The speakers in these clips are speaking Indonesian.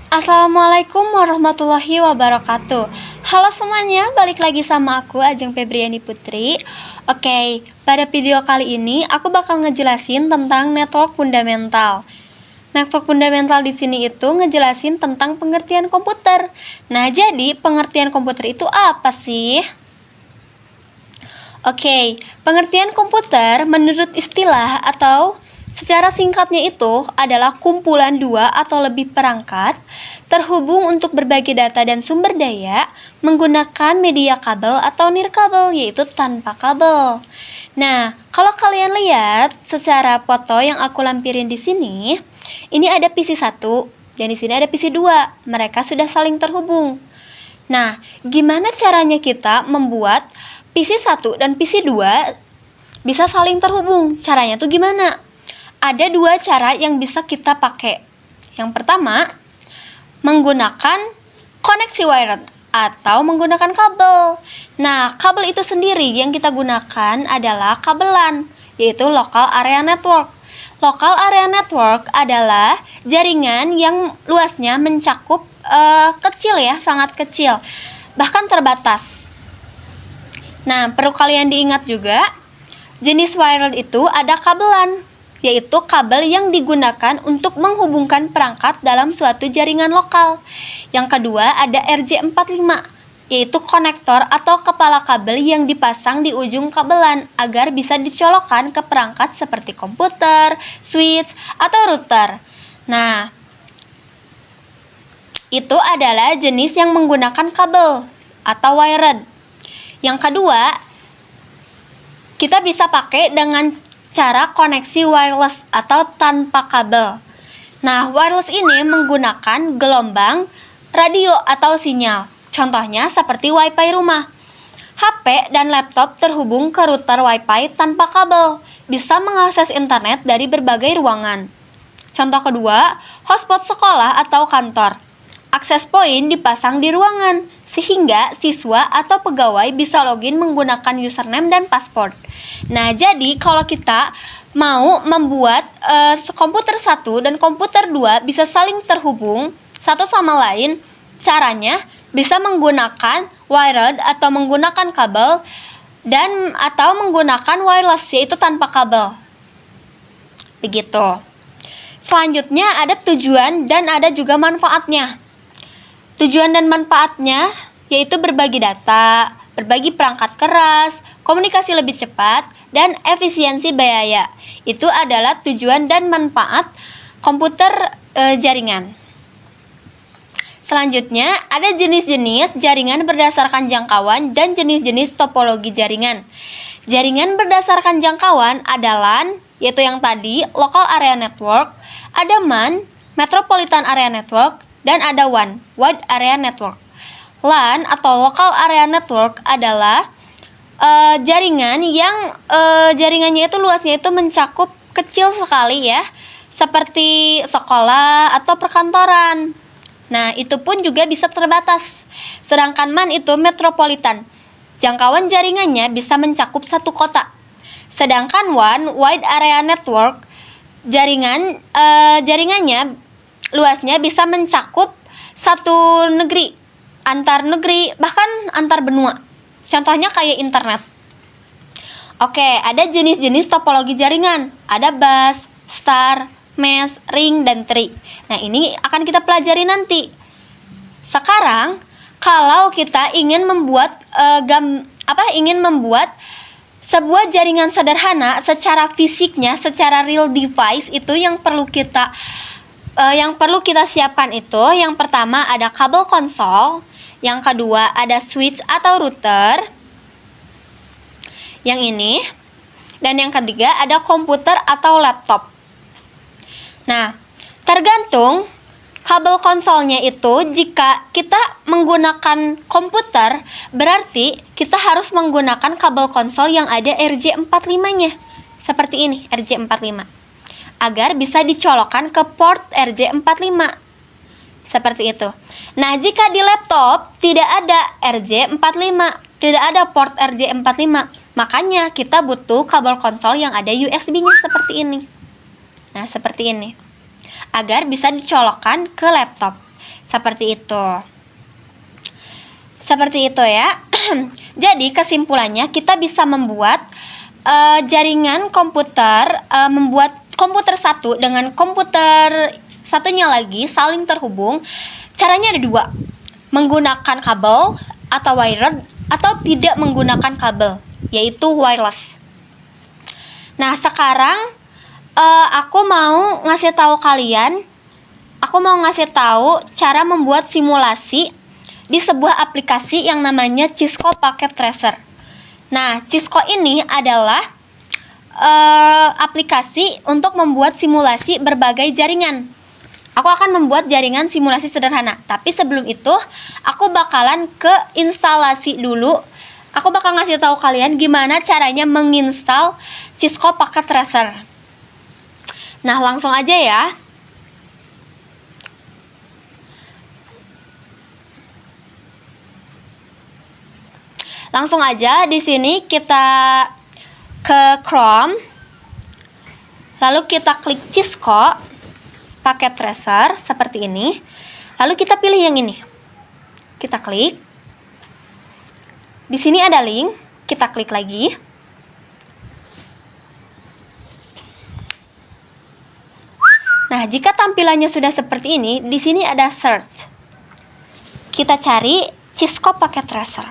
Assalamualaikum warahmatullahi wabarakatuh. Halo semuanya, balik lagi sama aku Ajeng Febriani Putri. Oke, pada video kali ini aku bakal ngejelasin tentang network fundamental. Network fundamental di sini itu ngejelasin tentang pengertian komputer. Nah, jadi pengertian komputer itu apa sih? Oke, pengertian komputer menurut istilah atau secara singkatnya itu adalah kumpulan dua atau lebih perangkat terhubung untuk berbagi data dan sumber daya menggunakan media kabel atau nirkabel, yaitu tanpa kabel. Nah, kalau kalian lihat secara foto yang aku lampirin di sini, ini ada PC 1 dan di sini ada PC 2. Mereka sudah saling terhubung. Nah, gimana caranya kita membuat PC 1 dan PC 2 bisa saling terhubung? Caranya tuh gimana? Ada dua cara yang bisa kita pakai. Yang pertama, menggunakan koneksi wired atau menggunakan kabel. Nah, kabel itu sendiri yang kita gunakan adalah kabel LAN, yaitu Local Area Network. Local Area Network adalah jaringan yang luasnya mencakup kecil ya, sangat kecil, bahkan terbatas. Nah, perlu kalian diingat juga, jenis wired itu ada kabel LAN, yaitu kabel yang digunakan untuk menghubungkan perangkat dalam suatu jaringan lokal. Yang kedua ada RJ45, yaitu konektor atau kepala kabel yang dipasang di ujung kabel LAN agar bisa dicolokkan ke perangkat seperti komputer, switch, atau router. Nah, itu adalah jenis yang menggunakan kabel atau wired. Yang kedua, kita bisa pakai dengan cara koneksi wireless atau tanpa kabel. Nah, wireless ini menggunakan gelombang radio atau sinyal. Contohnya seperti WiFi rumah. HP dan laptop terhubung ke router WiFi tanpa kabel, bisa mengakses internet dari berbagai ruangan. Contoh kedua, hotspot sekolah atau kantor. Akses point dipasang di ruangan, sehingga siswa atau pegawai bisa login menggunakan username dan password. Nah, jadi kalau kita mau membuat komputer 1 dan komputer 2 bisa saling terhubung satu sama lain, caranya bisa menggunakan wired atau menggunakan kabel dan atau menggunakan wireless, yaitu tanpa kabel. Begitu. Selanjutnya ada tujuan dan ada juga manfaatnya. Tujuan dan manfaatnya yaitu berbagi data, berbagi perangkat keras, komunikasi lebih cepat, dan efisiensi biaya. Itu adalah tujuan dan manfaat komputer jaringan. Selanjutnya ada jenis-jenis jaringan berdasarkan jangkauan dan jenis-jenis topologi jaringan. Jaringan berdasarkan jangkauan adalah yaitu yang tadi Local Area Network, ada MAN, Metropolitan Area Network, dan ada WAN, Wide Area Network. LAN atau Local Area Network adalah jaringan yang jaringannya itu luasnya itu mencakup kecil sekali ya, seperti sekolah atau perkantoran. Nah, itu pun juga bisa terbatas. Sedangkan MAN itu metropolitan. Jangkauan jaringannya bisa mencakup satu kota. Sedangkan WAN, Wide Area Network, jaringannya luasnya bisa mencakup satu negeri, antar negeri, bahkan antar benua. Contohnya kayak internet. Oke, ada jenis-jenis topologi jaringan. Ada bus, star, mesh, ring, dan tree. Nah, ini akan kita pelajari nanti. Sekarang, kalau kita ingin membuat sebuah jaringan sederhana secara fisiknya, secara real device, itu yang perlu kita siapkan itu, yang pertama ada kabel konsol, yang kedua ada switch atau router, yang ini, dan yang ketiga ada komputer atau laptop. Nah, tergantung kabel konsolnya itu, jika kita menggunakan komputer, berarti kita harus menggunakan kabel konsol yang ada RJ45-nya. Seperti ini, RJ45. Agar bisa dicolokkan ke port RJ45. Seperti itu. Nah, jika di laptop tidak ada RJ45, tidak ada port RJ45, makanya kita butuh kabel konsol yang ada USB-nya seperti ini. Nah, seperti ini. Agar bisa dicolokkan ke laptop. Seperti itu. Seperti itu ya. Jadi kesimpulannya kita bisa membuat jaringan komputer, membuat komputer satu dengan komputer satunya lagi saling terhubung. Caranya ada dua, menggunakan kabel atau wired atau tidak menggunakan kabel, yaitu wireless. Nah sekarang aku mau ngasih tahu cara membuat simulasi di sebuah aplikasi yang namanya Cisco Packet Tracer. Nah, Cisco ini adalah aplikasi untuk membuat simulasi berbagai jaringan. Aku akan membuat jaringan simulasi sederhana. Tapi sebelum itu, aku bakalan ke instalasi dulu. Aku bakal ngasih tahu kalian gimana caranya menginstal Cisco Packet Tracer. Nah, langsung aja ya. Langsung aja di sini kita ke Chrome. Lalu kita klik Cisco Packet Tracer seperti ini. Lalu kita pilih yang ini. Kita klik. Di sini ada link, kita klik lagi. Nah, jika tampilannya sudah seperti ini, di sini ada search. Kita cari Cisco Packet Tracer.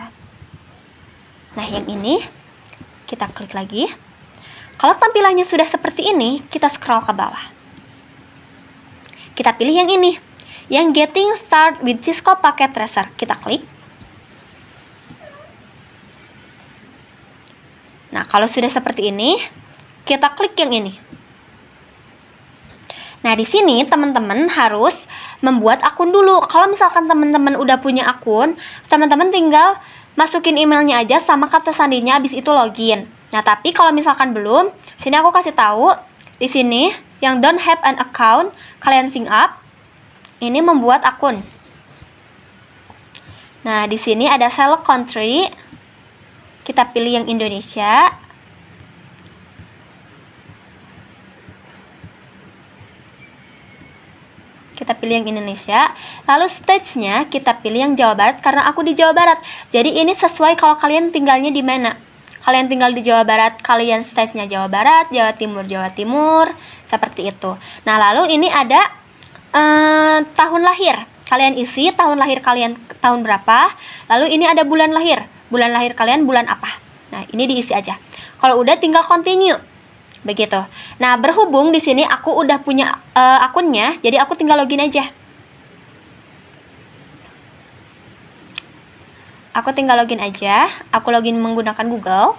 Nah, yang ini kita klik lagi. Kalau tampilannya sudah seperti ini, kita scroll ke bawah. Kita pilih yang ini, yang Getting Started with Cisco Packet Tracer. Kita klik. Nah, kalau sudah seperti ini, kita klik yang ini. Nah, di sini teman-teman harus membuat akun dulu. Kalau misalkan teman-teman udah punya akun, teman-teman tinggal masukin emailnya aja sama kata sandinya, habis itu login. Nah, tapi kalau misalkan belum, sini aku kasih tahu. Di sini yang don't have an account, kalian sign up. Ini membuat akun. Nah, di sini ada select country. Kita pilih yang Indonesia. Kita pilih yang Indonesia. Lalu stage-nya kita pilih yang Jawa Barat karena aku di Jawa Barat. Jadi ini sesuai kalau kalian tinggalnya di mana. Kalian tinggal di Jawa Barat, kalian stage-nya Jawa Barat, Jawa Timur, seperti itu. Nah, lalu ini ada tahun lahir. Kalian isi tahun lahir kalian tahun berapa. Lalu ini ada bulan lahir. Bulan lahir kalian bulan apa. Nah, ini diisi aja. Kalau udah tinggal continue. Begitu. Nah, berhubung di sini aku udah punya akunnya, jadi aku tinggal login aja. Aku tinggal login aja. Aku login menggunakan Google.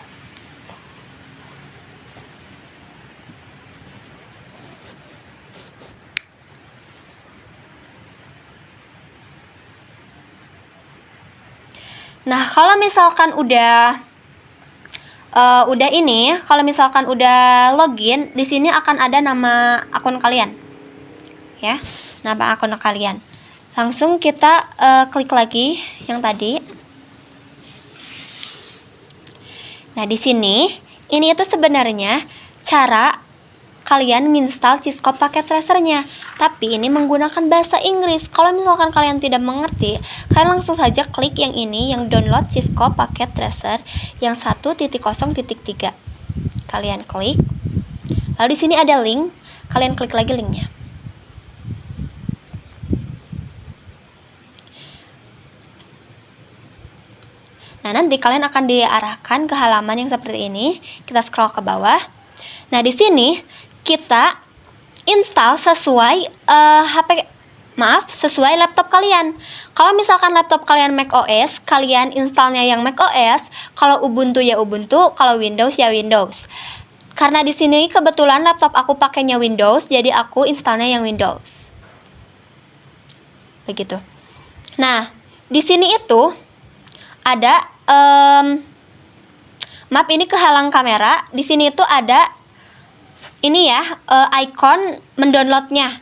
Nah, kalau misalkan udah kalau misalkan udah login, di sini akan ada nama akun kalian. Ya, nama akun kalian. Langsung kita klik lagi yang tadi. Nah, di sini ini itu sebenarnya cara kalian menginstal Cisco Packet Tracer-nya. Tapi ini menggunakan bahasa Inggris. Kalau misalkan kalian tidak mengerti, kalian langsung saja klik yang ini, yang download Cisco Packet Tracer yang 1.0.3. Kalian klik. Lalu di sini ada link, kalian klik lagi linknya. Nah, nanti kalian akan diarahkan ke halaman yang seperti ini. Kita scroll ke bawah. Nah, di sini kita install sesuai sesuai laptop kalian. Kalau misalkan laptop kalian Mac OS, kalian installnya yang Mac OS. Kalau Ubuntu ya Ubuntu, kalau Windows ya Windows. Karena di sini kebetulan laptop aku pakainya Windows, jadi aku installnya yang Windows. Begitu. Nah, di sini itu ada maaf, ini kehalang kamera. Di sini itu ada ini ya, icon mendownloadnya.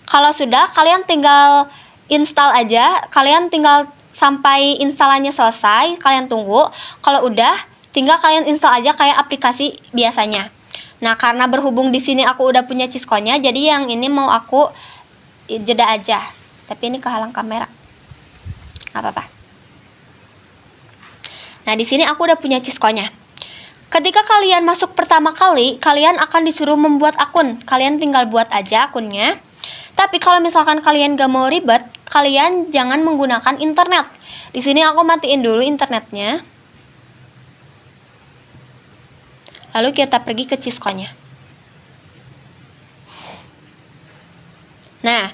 Kalau sudah, kalian tinggal install aja. Kalian tinggal sampai instalannya selesai, kalian tunggu. Kalau udah, tinggal kalian install aja kayak aplikasi biasanya. Nah, karena berhubung di sini aku udah punya Cisco-nya, jadi yang ini mau aku jeda aja. Tapi ini kehalang kamera. Nggak apa-apa. Nah, di sini aku udah punya Cisco-nya. Ketika kalian masuk pertama kali, kalian akan disuruh membuat akun. Kalian tinggal buat aja akunnya. Tapi kalau misalkan kalian gak mau ribet, kalian jangan menggunakan internet. Di sini aku matiin dulu internetnya. Lalu kita pergi ke Cisco-nya. Nah,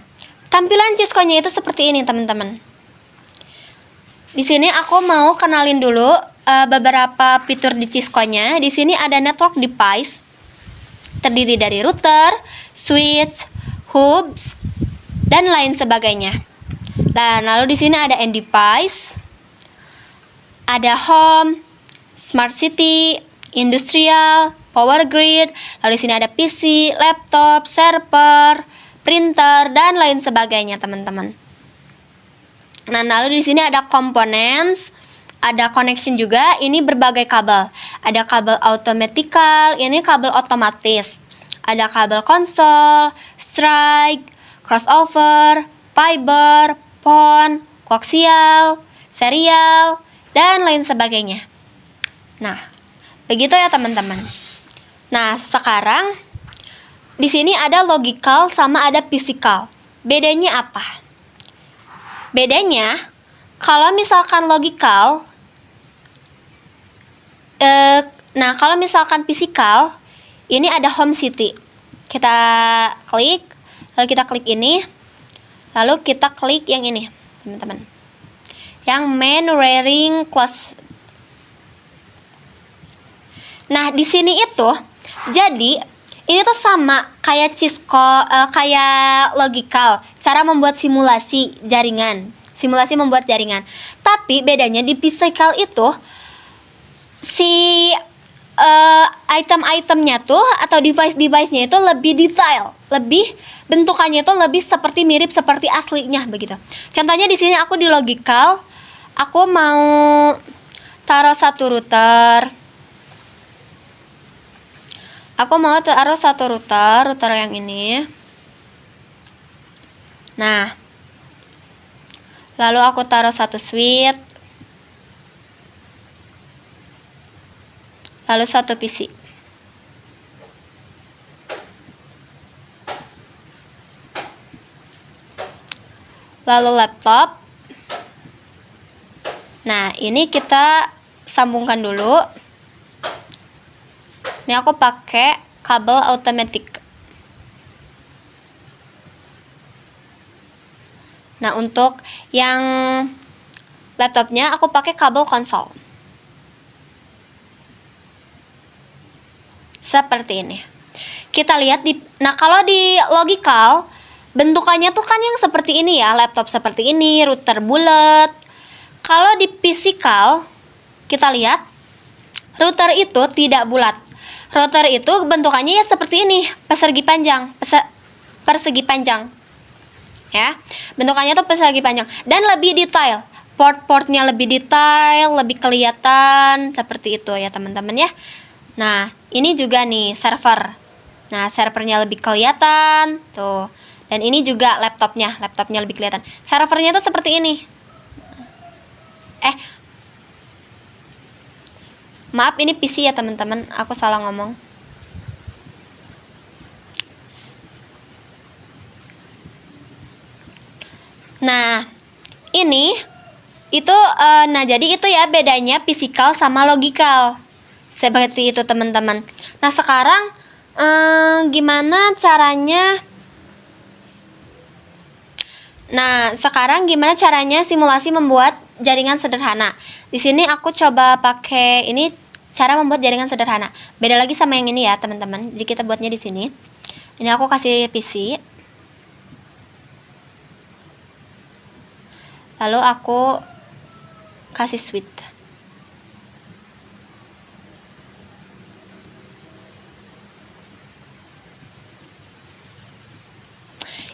tampilan Cisco-nya itu seperti ini, teman-teman. Di sini aku mau kenalin dulu beberapa fitur di Cisco-nya. Di sini ada network device, terdiri dari router, switch, hubs, dan lain sebagainya. Nah, lalu di sini ada end device, ada home, smart city, industrial, power grid. Lalu di sini ada PC, laptop, server, printer, dan lain sebagainya, teman-teman. Nah, lalu di sini ada components, ada connection juga. Ini berbagai kabel. Ada kabel automatical, ini kabel otomatis. Ada kabel konsol, strike, crossover, fiber, PON, koaksial, serial, dan lain sebagainya. Nah, begitu ya teman-teman. Nah, sekarang di sini ada logical sama ada physical. Bedanya apa? Bedanya, kalau misalkan logical, kalau misalkan physical, ini ada home city. Kita klik, lalu kita klik ini, lalu kita klik yang ini, teman-teman. Yang main wiring close. Nah, di sini itu, jadi ini tuh sama kayak Cisco, kayak logical, cara membuat simulasi jaringan, simulasi membuat jaringan. Tapi bedanya di physical itu si item-itemnya tuh atau device-device-nya itu lebih detail, lebih bentukannya itu lebih seperti mirip seperti aslinya begitu. Contohnya di sini aku di logical, aku mau taruh satu router. Aku mau taruh satu router yang ini. Nah, lalu aku taruh satu switch, lalu satu PC. Lalu laptop. Nah, ini kita sambungkan dulu. Ini aku pakai kabel automatic. Nah, untuk yang laptopnya aku pakai kabel konsol. Seperti ini. Kita lihat nah kalau di logical bentukannya tuh kan yang seperti ini ya, laptop seperti ini, router bulat. Kalau di physical kita lihat router itu tidak bulat. Router itu bentukannya ya seperti ini, persegi panjang, persegi panjang. Ya, bentukannya tuh persegi panjang dan lebih detail. Port-portnya lebih detail, lebih kelihatan seperti itu ya teman-teman ya. Nah, ini juga nih server. Nah, servernya lebih kelihatan tuh. Dan ini juga laptopnya lebih kelihatan. Servernya tuh seperti ini. Maaf, ini PC ya teman-teman, aku salah ngomong. Nah, ini itu nah jadi itu ya bedanya physical sama logical. Seperti itu teman-teman. Nah, sekarang gimana caranya? Nah, sekarang gimana caranya simulasi membuat jaringan sederhana? Di sini aku coba pakai ini cara membuat jaringan sederhana. Beda lagi sama yang ini ya, teman-teman. Jadi kita buatnya di sini. Ini aku kasih PC. Lalu aku kasih switch.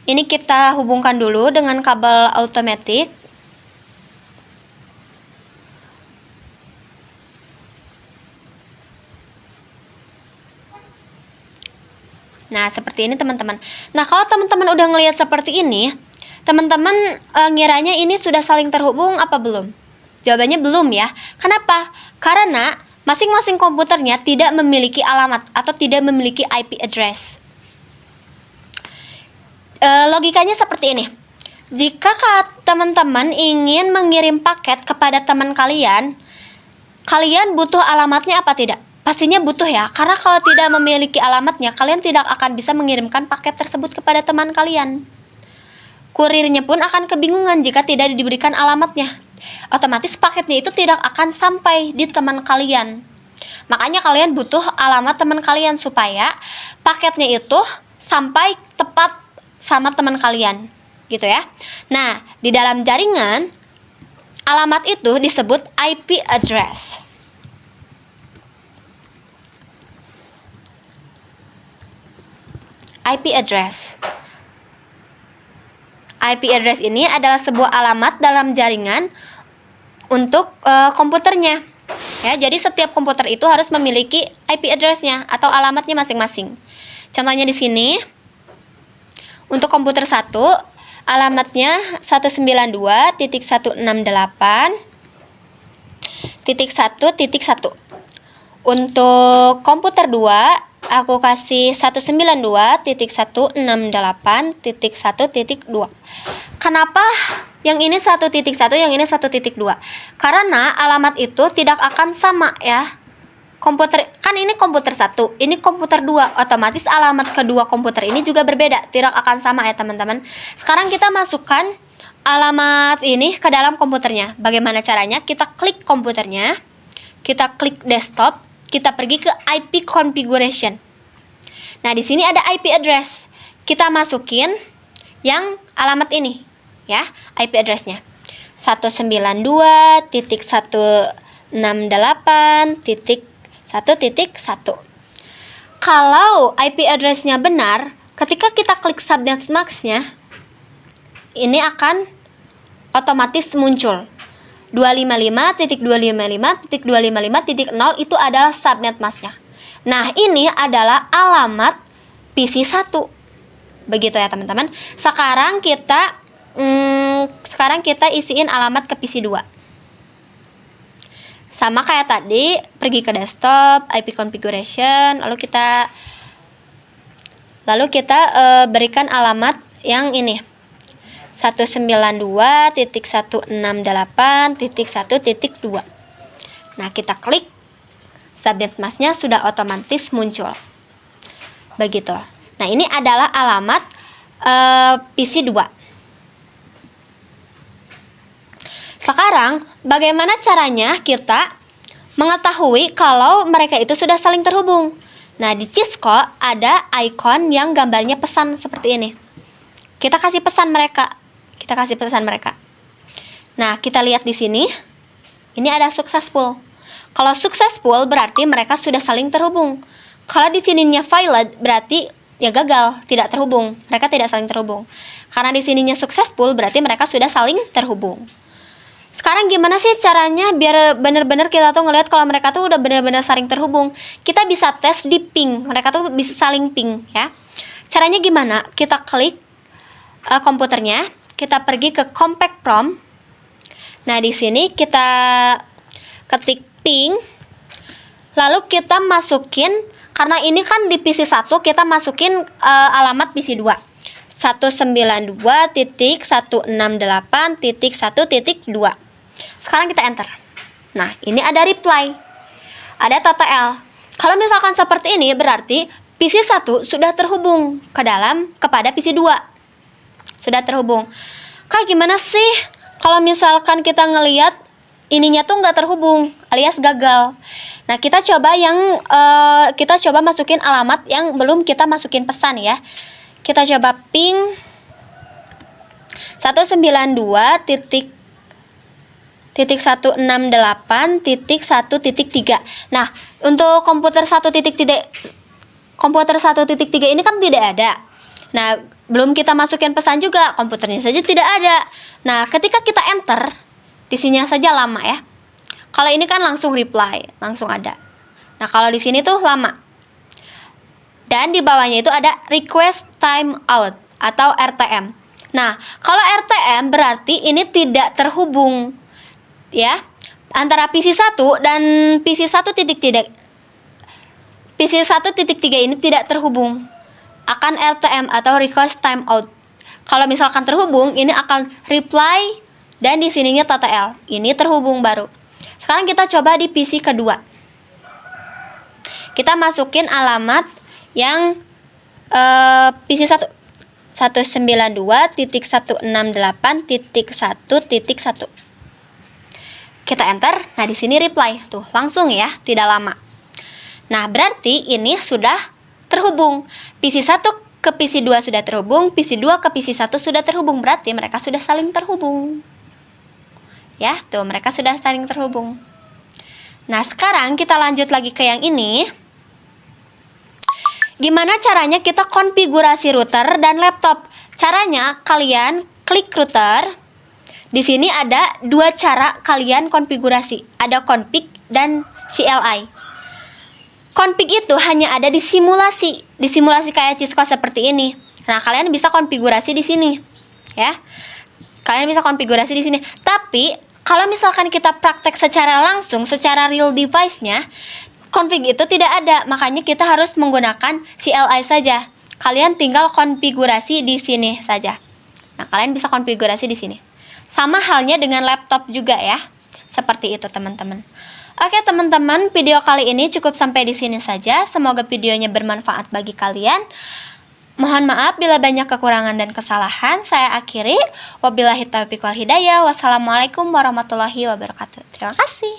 Ini kita hubungkan dulu dengan kabel automatic. Nah, seperti ini teman-teman. Nah, kalau teman-teman udah ngelihat seperti ini, Teman-teman ngiranya ini sudah saling terhubung apa belum? Jawabannya belum ya. Kenapa? Karena masing-masing komputernya tidak memiliki alamat atau tidak memiliki IP address. Logikanya seperti ini. Jika teman-teman ingin mengirim paket kepada teman kalian, kalian butuh alamatnya apa tidak? Pastinya butuh ya, karena kalau tidak memiliki alamatnya, kalian tidak akan bisa mengirimkan paket tersebut kepada teman kalian. Kurirnya pun akan kebingungan jika tidak diberikan alamatnya. Otomatis paketnya itu tidak akan sampai di teman kalian. Makanya kalian butuh alamat teman kalian supaya paketnya itu sampai tepat sama teman kalian. Gitu ya. Nah, di dalam jaringan, alamat itu disebut IP address. IP address. IP address ini adalah sebuah alamat dalam jaringan untuk komputernya. Ya, jadi setiap komputer itu harus memiliki IP address-nya atau alamatnya masing-masing. Contohnya di sini, untuk komputer 1, alamatnya 192.168.1.1. Untuk komputer 2, aku kasih 192.168.1.2. Kenapa yang ini 1.1, yang ini 1.2? Karena alamat itu tidak akan sama ya. Komputer kan ini komputer 1, ini komputer 2, otomatis alamat kedua komputer ini juga berbeda, tidak akan sama ya teman-teman. Sekarang kita masukkan alamat ini ke dalam komputernya. Bagaimana caranya? Kita klik komputernya, kita klik desktop, kita pergi ke IP configuration. Nah, di sini ada IP address. Kita masukin yang alamat ini ya, IP address-nya 192.168.1.1. Kalau IP address-nya benar, ketika kita klik subnet mask-nya, ini akan otomatis muncul 255.255.255.0 itu adalah subnet mask-nya. Nah, ini adalah alamat PC 1. Begitu ya teman-teman. Sekarang kita isiin alamat ke PC 2. Sama kayak tadi, pergi ke desktop, IP configuration, lalu kita berikan alamat yang ini. 192.168.1.2. Nah, kita klik, subnet mask-nya sudah otomatis muncul. Begitu. Nah, ini adalah alamat PC 2. Sekarang, bagaimana caranya kita mengetahui kalau mereka itu sudah saling terhubung? Nah, di Cisco ada icon yang gambarnya pesan seperti ini. Kita kasih pesan mereka. Nah, kita lihat di sini. Ini ada successful. Kalau successful berarti mereka sudah saling terhubung. Kalau di sininya failed berarti ya gagal, tidak terhubung. Mereka tidak saling terhubung. Karena di sininya successful berarti mereka sudah saling terhubung. Sekarang gimana sih caranya biar benar-benar kita tuh ngelihat kalau mereka tuh udah benar-benar saling terhubung? Kita bisa tes di ping, mereka tuh bisa saling ping ya. Caranya gimana? Kita klik komputernya, kita pergi ke compact prompt. Nah, di sini kita ketik ping, lalu kita masukin, karena ini kan di PC 1 kita masukin alamat PC 2. 192.168.1.2. Sekarang kita enter. Nah, ini ada reply. Ada TTL. Kalau misalkan seperti ini berarti PC 1 sudah terhubung kepada PC 2. Sudah terhubung. Kak, gimana sih kalau misalkan kita ngelihat ininya tuh nggak terhubung alias gagal? Nah, kita coba masukin alamat yang belum kita masukin pesan ya. Kita coba ping 192.168.1.3. Nah, untuk komputer 1.3 ini kan tidak ada. Nah, belum kita masukin pesan juga, komputernya saja tidak ada. Nah, ketika kita enter, di sini saja lama ya. Kalau ini kan langsung reply, langsung ada. Nah, kalau di sini tuh lama. Dan di bawahnya itu ada request timeout atau RTM. Nah, kalau RTM berarti ini tidak terhubung, ya. Antara PC1 dan PC1.3 ini tidak terhubung, akan RTM atau request timeout. Kalau misalkan terhubung, ini akan reply dan di sininya TTL. Ini terhubung baru. Sekarang kita coba di PC kedua. Kita masukin alamat yang PC1 192.168.1.1. Kita enter. Nah, di sini reply tuh, langsung ya, tidak lama. Nah, berarti ini sudah terhubung. PC1 ke PC2 sudah terhubung, PC2 ke PC1 sudah terhubung, berarti mereka sudah saling terhubung. Ya, tuh mereka sudah saling terhubung. Nah, sekarang kita lanjut lagi ke yang ini. Gimana caranya kita konfigurasi router dan laptop? Caranya kalian klik router. Di sini ada dua cara kalian konfigurasi. Ada config dan CLI. Config itu hanya ada di simulasi kayak Cisco seperti ini. Nah, kalian bisa konfigurasi di sini, ya. Kalian bisa konfigurasi di sini. Tapi kalau misalkan kita praktek secara langsung, secara real device-nya, config itu tidak ada. Makanya kita harus menggunakan CLI saja. Kalian tinggal konfigurasi di sini saja. Nah, kalian bisa konfigurasi di sini. Sama halnya dengan laptop juga ya. Seperti itu, teman-teman. Oke teman-teman, video kali ini cukup sampai di sini saja. Semoga videonya bermanfaat bagi kalian. Mohon maaf bila banyak kekurangan dan kesalahan. Saya akhiri. Wabillahi taufiq wal hidayah. Wassalamualaikum warahmatullahi wabarakatuh. Terima kasih.